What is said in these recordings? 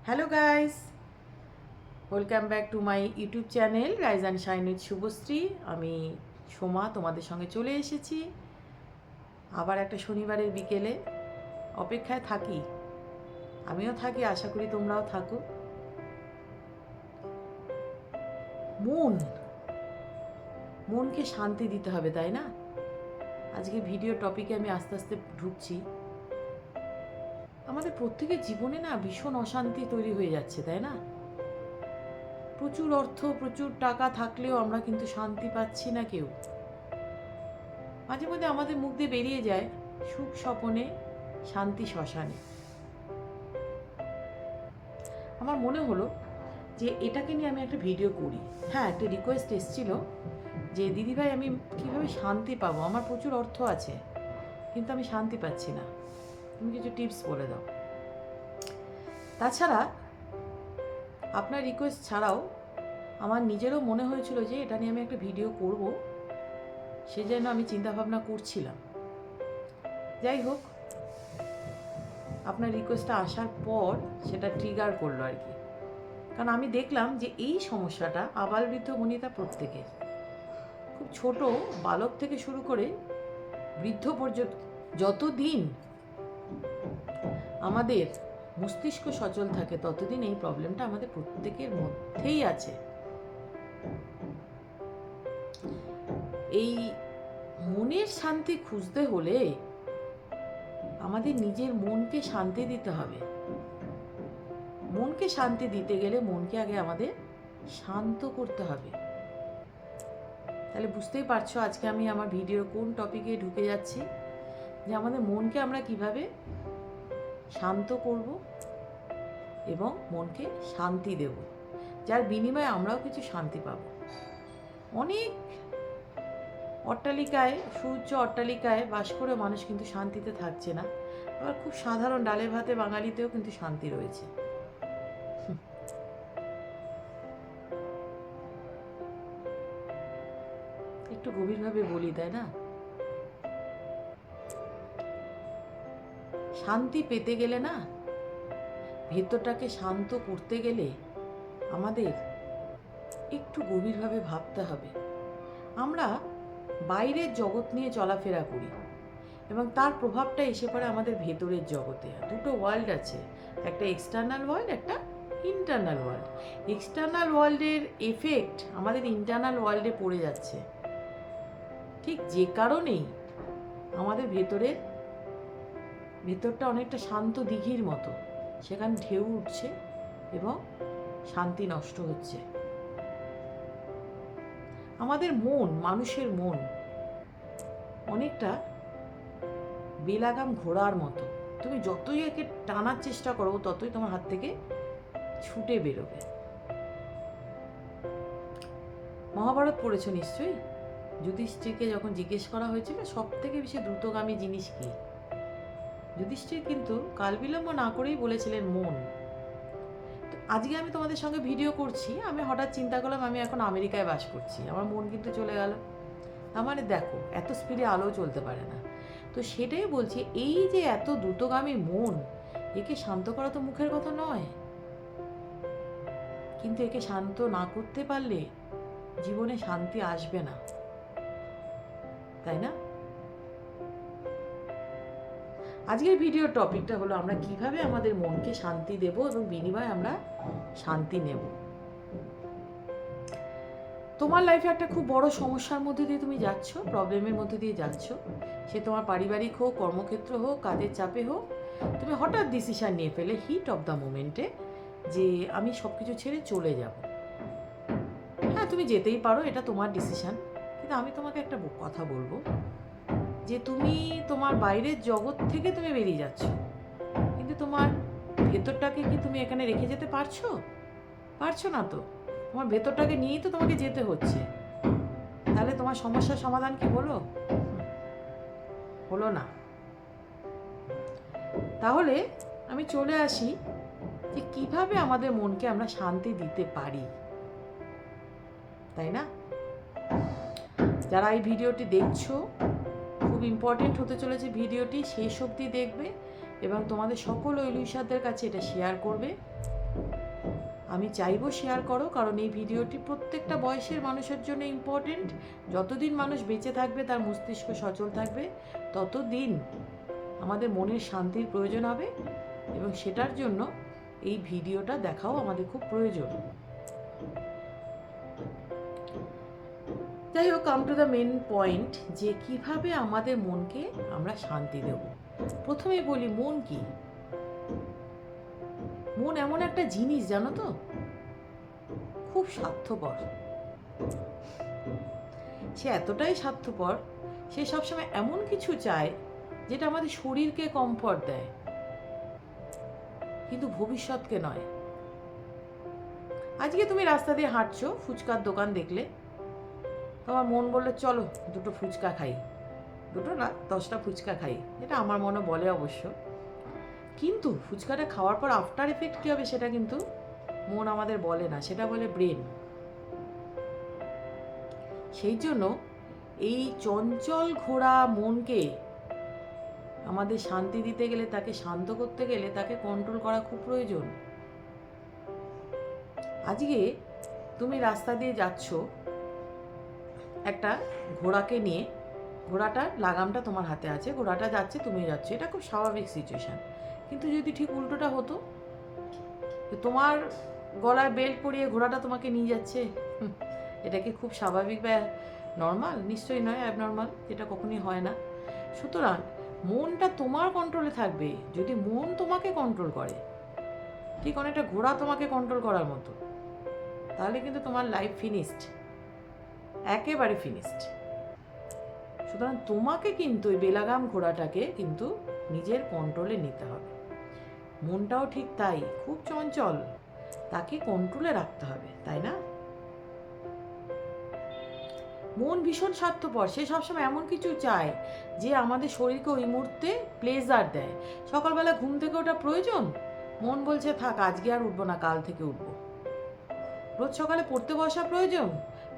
Hello guys, welcome back to my YouTube channel rise and shine with Subhashree. আমি সোমা তোমাদের সঙ্গে চলে এসেছি আবার একটা শনিবারের বিকেলে। অপেক্ষায় থাকি, আমিও থাকি, আশা করি তোমরাও থাকো। মনকে শান্তি দিতে হবে, তাই না? আজকে ভিডিও টপিকে আমি আস্তে আস্তে ঢুকছি। আমাদের প্রত্যেকের জীবনে না ভীষণ অশান্তি তৈরি হয়ে যাচ্ছে, তাই না? প্রচুর অর্থ, প্রচুর টাকা থাকলেও আমরা কিন্তু শান্তি পাচ্ছি না কেউ। মাঝে মধ্যে আমাদের মুখ দিয়ে বেরিয়ে যায় সুখ স্বপনে শান্তি শ্মশানে। আমার মনে হলো যে এটাকে নিয়ে আমি একটা ভিডিও করি। হ্যাঁ, একটা রিকোয়েস্ট এসেছিল যে দিদিভাই আমি কীভাবে শান্তি পাবো, আমার প্রচুর অর্থ আছে কিন্তু আমি শান্তি পাচ্ছি না, তুমি কিছু টিপস বলে দাও। তাছাড়া আপনার রিকোয়েস্ট ছাড়াও আমার নিজেরও মনে হয়েছিল যে এটা নিয়ে আমি একটা ভিডিও করব, সেই জন্য আমি চিন্তাভাবনা করছিলাম। যাই হোক, আপনার রিকোয়েস্টটা আসার পর সেটা ট্রিগার করলো আর কি। কারণ আমি দেখলাম যে এই সমস্যাটা আবালবৃদ্ধ বনিতা প্রত্যেকের, খুব ছোট বালক থেকে শুরু করে বৃদ্ধ পর্যন্ত, যতদিন আমাদের মস্তিষ্ক সচল থাকে ততদিন এই প্রবলেমটা আমাদের প্রত্যেকের মধ্যেই আছে। এই মনের শান্তি খুঁজতে হলে আমাদের নিজের মনকে শান্তি দিতে হবে। মনকে শান্তি দিতে গেলে মনকে আগে আমাদের শান্ত করতে হবে। তাহলে বুঝতেই পারছো আজকে আমি আমার ভিডিওর কোন টপিকে ঢুকে যাচ্ছি, যে আমাদের মনকে আমরা কিভাবে শান্ত করব এবং মনকে শান্তি দেব, যার বিনিময়ে আমরাও কিছু শান্তি পাব। অনেক অট্টালিকায়, সুউচ্চ অট্টালিকায় বাস করে মানুষ কিন্তু শান্তিতে থাকছে না। আবার খুব সাধারণ ডালে ভাতে বাঙালিতেও কিন্তু শান্তি রয়েছে। একটু গভীরভাবে বলি, তাই না? শান্তি পেতে গেলে না, ভেতরটাকে শান্ত করতে গেলে আমাদের একটু গভীরভাবে ভাবতে হবে। আমরা বাইরের জগৎ নিয়ে চলাফেরা করি এবং তার প্রভাবটা এসে পড়ে আমাদের ভেতরের জগতে। দুটো ওয়ার্ল্ড আছে, একটা এক্সটার্নাল ওয়ার্ল্ড, একটা ইন্টারনাল ওয়ার্ল্ড। এক্সটার্নাল ওয়ার্ল্ডের এফেক্ট আমাদের ইন্টারনাল ওয়ার্ল্ডে পড়ে যাচ্ছে, ঠিক যে কারণেই আমাদের ভেতরটা অনেকটা শান্ত দিঘির মতো, সেখানে ঢেউ উঠছে এবং শান্তি নষ্ট হচ্ছে। আমাদের মন, মানুষের মন অনেকটা বেলাগাম ঘোড়ার মতো। তুমি যতই একে টানার চেষ্টা করো ততই তোমার হাত থেকে ছুটে বেরোবে। মহাভারত পড়েছো নিশ্চয়ই। যুধিষ্ঠিরকে যখন জিজ্ঞেস করা হয়েছিল সব থেকে বেশি দ্রুতগামী জিনিস কি, যুধিষ্ঠির কিন্তু কালবিলম্ব না করেই বলেছিলেন মন। তো আজকে আমি তোমাদের সঙ্গে ভিডিও করছি, আমি হঠাৎ চিন্তা করলাম আমি এখন আমেরিকায় বাস করছি, আমার মন কিন্তু চলে গেল। আমার দেখো এত স্পিডে আলো চলতে পারে না। তো সেটাই বলছি, এই যে এত দ্রুতগামী মন, একে শান্ত করা তো মুখের কথা নয়, কিন্তু একে শান্ত না করতে পারলে জীবনে শান্তি আসবে না, তাই না? আজকের ভিডিওর টপিকটা হলো আমরা কিভাবে আমাদের মনকে শান্তি দেব এবং বিনিময়ে আমরা শান্তি নেব। তোমার লাইফে একটা খুব বড় সমস্যার মধ্যে দিয়ে তুমি যাচ্ছ, প্রবলেমের মধ্যে দিয়ে যাচ্ছ, সে তোমার পারিবারিক হোক, কর্মক্ষেত্র হোক, কাজের চাপে হোক। তুমি হঠাৎ ডিসিশন নিয়ে ফেলে হিট অফ দ্য মোমেন্টে যে আমি সব কিছু ছেড়ে চলে যাব। হ্যাঁ, তুমি যেতেই পারো, এটা তোমার ডিসিশন। কিন্তু আমি তোমাকে একটা কথা বলবো, যে তুমি তোমার বাইরের জগৎ থেকে তুমি বেরিয়ে যাচ্ছ, কিন্তু তোমার ভেতরটাকে কি তুমি এখানে রেখে যেতে পারছো? পারছো না তো। তোমার ভেতরটাকে নিয়েই তো তোমাকে যেতে হচ্ছে। তাহলে তোমার সমস্যার সমাধান কি হলো? হলো না। তাহলে আমি চলে আসি যে কিভাবে আমাদের মনকে আমরা শান্তি দিতে পারি, তাই না? যারা এই ভিডিওটি দেখছো, খুব ইম্পর্টেন্ট হতে চলেছে ভিডিওটি, শেষ অবধি দেখবে এবং তোমাদের সকল ওয়েলউইশারদের কাছে এটা শেয়ার করবে। আমি চাইবো শেয়ার করো, কারণ এই ভিডিওটি প্রত্যেকটা বয়সের মানুষের জন্য ইম্পর্টেন্ট। যতদিন মানুষ বেঁচে থাকবে, তার মস্তিষ্ক সচল থাকবে, ততদিন আমাদের মনের শান্তির প্রয়োজন হবে, এবং সেটার জন্য এই ভিডিওটা দেখাও আমাদের খুব প্রয়োজন। যাই হোক, come to the main point, যে কিভাবে আমাদের মনকে আমরা শান্তি দেব। প্রথমে বলি, মন কি? মন এমন একটা জিনিস, জানো তো, খুব স্বার্থপর। সে এতটাই স্বার্থপর, সে সবসময় এমন কিছু চায় যেটা আমাদের শরীরকে কমফর্ট দেয়, কিন্তু ভবিষ্যৎকে নয়। আজকে তুমি রাস্তা দিয়ে হাঁটছো, ফুচকার দোকান দেখলে, তোমার মন বললে চলো দুটো ফুচকা খাই, দুটো না 10টা ফুচকা খাই, এটা আমার মনে বলে অবশ্য। কিন্তু ফুচকাটা খাওয়ার পর আফটার এফেক্ট কী হবে সেটা কিন্তু মন আমাদের বলে না, সেটা বলে ব্রেন। সেই জন্য এই চঞ্চল ঘোড়া মনকে আমাদের শান্তি দিতে গেলে, তাকে শান্ত করতে গেলে, তাকে কন্ট্রোল করা খুব প্রয়োজন। আজকে তুমি রাস্তা দিয়ে যাচ্ছ একটা ঘোড়াকে নিয়ে, ঘোড়াটার লাগামটা তোমার হাতে আছে, ঘোড়াটা যাচ্ছে, তুমি যাচ্ছ, এটা খুব স্বাভাবিক সিচুয়েশান। কিন্তু যদি ঠিক উল্টোটা হতো, তোমার গলায় বেল্ট পরিয়ে ঘোড়াটা তোমাকে নিয়ে যাচ্ছে, এটা কি খুব স্বাভাবিক বা নর্মাল? নিশ্চয়ই নয়, অ্যাবনর্মাল, এটা কখনই হয় না। সুতরাং মনটা তোমার কন্ট্রোলে থাকবে যদি মন তোমাকে কন্ট্রোল করে, ঠিক অনেকটা ঘোড়া তোমাকে কন্ট্রোল করার মতো, তাহলে কিন্তু তোমার লাইফ ফিনিশড, একেবারে ফিনিশড। সুতরাং তোমাকে কিন্তু ওই বেলাগাম ঘোড়াটাকে কিন্তু নিজের কন্ট্রোলে নিতে হবে। মনটাও ঠিক তাই, খুব চঞ্চল, তাকে কন্ট্রোলে রাখতে হবে, তাই না? মন ভীষণ স্বার্থপর, সে সবসময় এমন কিছু চায় যে আমাদের শরীরকে ওই মুহূর্তে প্লেজার দেয়। সকালবেলা ঘুম থেকে ওটা প্রয়োজন, মন বলছে থাক আজকে আর উঠবো না, কাল থেকে উঠবো। রোজ সকালে পড়তে বসা প্রয়োজন,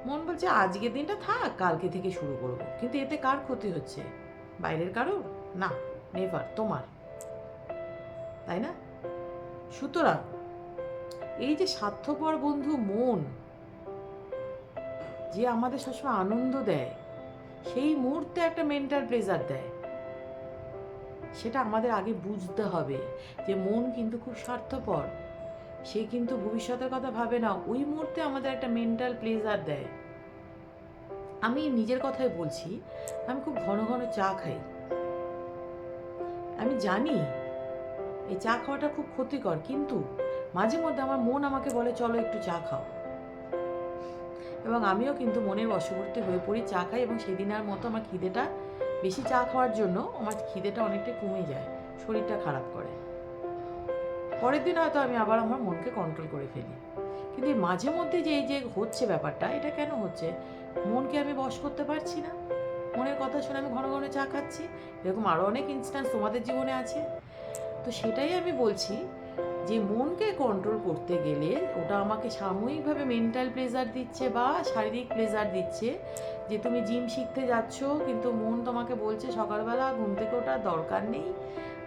মন বলছে আজকের দিনটা থাক, কালকে থেকে শুরু করব। কিন্তু এতে কার ক্ষতি হচ্ছে? বাইরের কারোর না, নেভার, তোমার, তাই না? সুতরাং এই যে স্বার্থপর বন্ধু মন, যে আমাদের সবসময় আনন্দ দেয়, সেই মুহূর্তে একটা মেন্টাল প্লেজার দেয়, সেটা আমাদের আগে বুঝতে হবে যে মন কিন্তু খুব স্বার্থপর, সে কিন্তু ভবিষ্যতের কথা ভাবে না, ওই মুহূর্তে আমাদের একটা মেন্টাল প্লেজার দেয়। আমি নিজের কথাই বলছি, আমি খুব ঘন ঘন চা খাই। আমি জানি এই চা খাওয়াটা খুব ক্ষতিকর, কিন্তু মাঝে মধ্যে আমার মন আমাকে বলে চলো একটু চা খাও, এবং আমিও কিন্তু মনের বশবর্তী হয়ে পড়ি, চা খাই, এবং সেদিনের মতো আমার খিদেটা, বেশি চা খাওয়ার জন্য আমার খিদেটা অনেকটা কমে যায়, শরীরটা খারাপ করে। পরের দিন হয়তো আমি আবার আমার মনকে কন্ট্রোল করে ফেলি। কিন্তু মাঝে মধ্যে যে এই যে হচ্ছে ব্যাপারটা, এটা কেন হচ্ছে? মনকে আমি বশ করতে পারছি না, মনের কথা শুনে আমি ঘন ঘন চা খাচ্ছি। এরকম আরও অনেক ইনস্ট্যান্স তোমাদের জীবনে আছে। তো সেটাই আমি বলছি যে মনকে কন্ট্রোল করতে গেলে ওটা আমাকে সাময়িকভাবে মেন্টাল প্লেজার দিচ্ছে বা শারীরিক প্লেজার দিচ্ছে। যে তুমি জিম শিখতে যাচ্ছ, কিন্তু মন তোমাকে বলছে সকালবেলা ঘুম থেকে ওঠার দরকার নেই,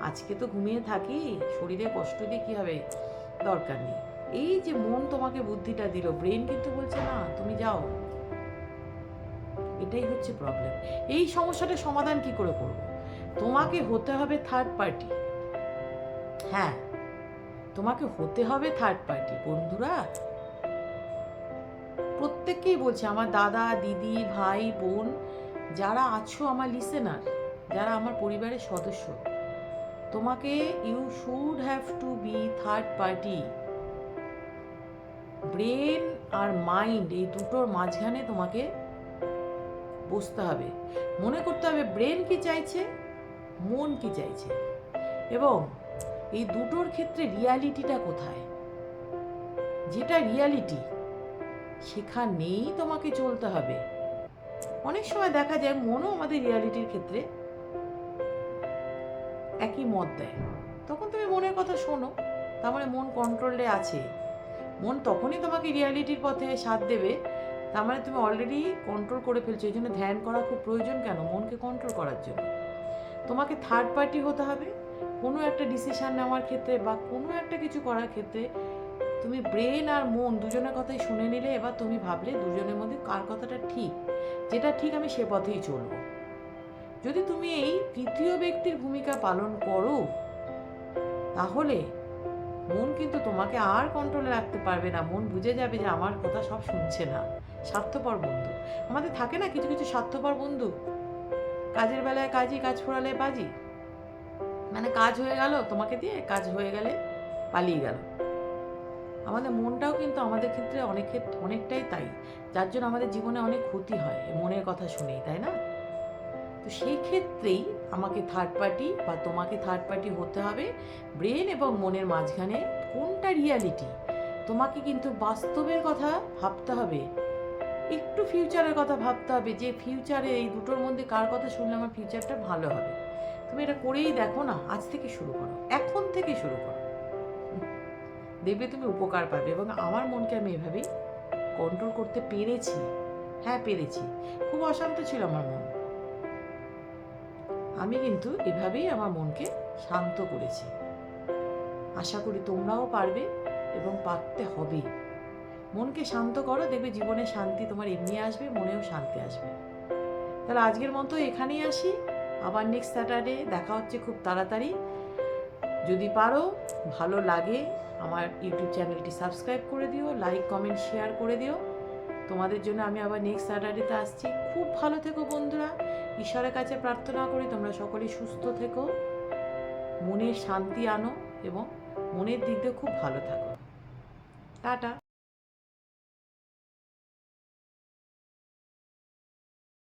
আজকে তো ঘুমিয়ে থাকি, শরীরে কষ্ট দিয়ে কী হবে, দরকার নেই। এই যে মন তোমাকে বুদ্ধিটা দিল, ব্রেন কিন্তু বলছে না তুমি যাও। এটাই হচ্ছে প্রবলেম। এই সমস্যাটার সমাধান কি করে করব? তোমাকে হতে হবে থার্ড পার্টি। হ্যাঁ, তোমাকে হতে হবে থার্ড পার্টি। বন্ধুরা, প্রত্যেককেই বলছে, আমার দাদা, দিদি, ভাই, বোন, যারা আছো আমার লিসেনার, যারা আমার পরিবারের সদস্য, তোমাকে you should have to be third party. Brain আর মাইন্ড, এই দুটোর মাঝখানে তোমাকে বসতে হবে। মনে করতে হবে ব্রেন কি চাইছে, মন কি চাইছে, এবং এই দুটোর ক্ষেত্রে রিয়ালিটিটা কোথায়। যেটা রিয়ালিটি, সেখানেই তোমাকে চলতে হবে। অনেক সময় দেখা যায় মনও আমাদের রিয়ালিটির ক্ষেত্রে একই মত দেয়, তখন তুমি মনের কথা শোনো, তার মানে মন কন্ট্রোলে আছে। মন তখনই তোমাকে রিয়ালিটির পথে সাথ দেবে, তার মানে তুমি অলরেডি কন্ট্রোল করে ফেলছো। এই জন্য ধ্যান করা খুব প্রয়োজন। কেন? মনকে কন্ট্রোল করার জন্য। তোমাকে থার্ড পার্টি হতে হবে কোনো একটা ডিসিশন নেওয়ার ক্ষেত্রে বা কোনো একটা কিছু করার ক্ষেত্রে। তুমি ব্রেন আর মন দুজনের কথাই শুনে নিলে, এবার তুমি ভাবলে দুজনের মধ্যে কার কথাটা ঠিক, যেটা ঠিক আমি সে পথেই চলবো। যদি তুমি এই তৃতীয় ব্যক্তির ভূমিকা পালন করো, তাহলে মন কিন্তু তোমাকে আর কন্ট্রোলে রাখতে পারবে না। মন বুঝে যাবে যে আমার কথা সব শুনছে না। স্বার্থপর বন্ধু আমাদের থাকে না, কিছু কিছু স্বার্থপর বন্ধু, কাজের বেলায় কাজই, কাজ ফুরালে বাজি। মানে কাজ হয়ে গেল তোমাকে দিয়ে, কাজ হয়ে গেলে পালিয়ে গেল। আমাদের মনটাও কিন্তু আমাদের ক্ষেত্রে অনেকটাই তাই, যার জন্য আমাদের জীবনে অনেক ক্ষতি হয় মনের কথা শুনেই, তাই না? তো সেই ক্ষেত্রেই আমাকে থার্ড পার্টি বা তোমাকে থার্ড পার্টি হতে হবে। ব্রেন এবং মনের মাঝখানে কোনটা রিয়ালিটি, তোমাকে কিন্তু বাস্তবের কথা ভাবতে হবে, একটু ফিউচারের কথা ভাবতে হবে, যে ফিউচারে এই দুটোর মধ্যে কার কথা শুনলে আমার ফিউচারটা ভালো হবে। তুমি এটা করেই দেখো না, আজ থেকে শুরু করো, এখন থেকে শুরু করো, দেখবে তুমি উপকার পাবে। এবং আমার মনকে আমি এভাবেই কন্ট্রোল করতে পেরেছি। হ্যাঁ পেরেছি, খুব অশান্ত ছিল আমার মন, আমি কিন্তু এভাবেই আমার মনকে শান্ত করেছি। আশা করি তোমরাও পারবে এবং পারতে হবে। মনকে শান্ত করো, দেখবে জীবনে শান্তি তোমার এমনি আসবে, মনেও শান্তি আসবে। তাহলে আজকের মতো এখানেই আসি, আবার নেক্সট স্যাটারডে দেখা হচ্ছে খুব তাড়াতাড়ি। যদি পারো, ভালো লাগে আমার ইউটিউব চ্যানেলটি সাবস্ক্রাইব করে দিও, লাইক কমেন্ট শেয়ার করে দিও। তোমাদের জন্য আমি আবার নেক্সট স্যাটারডেতে আসছি। খুব ভালো থেকো বন্ধুরা, ঈশ্বরের কাছে প্রার্থনা করি তোমরা সকলেই সুস্থ থেকো, মনের শান্তি আনো এবং মনের দিক দিয়ে খুব ভালো থাকো। টাটা।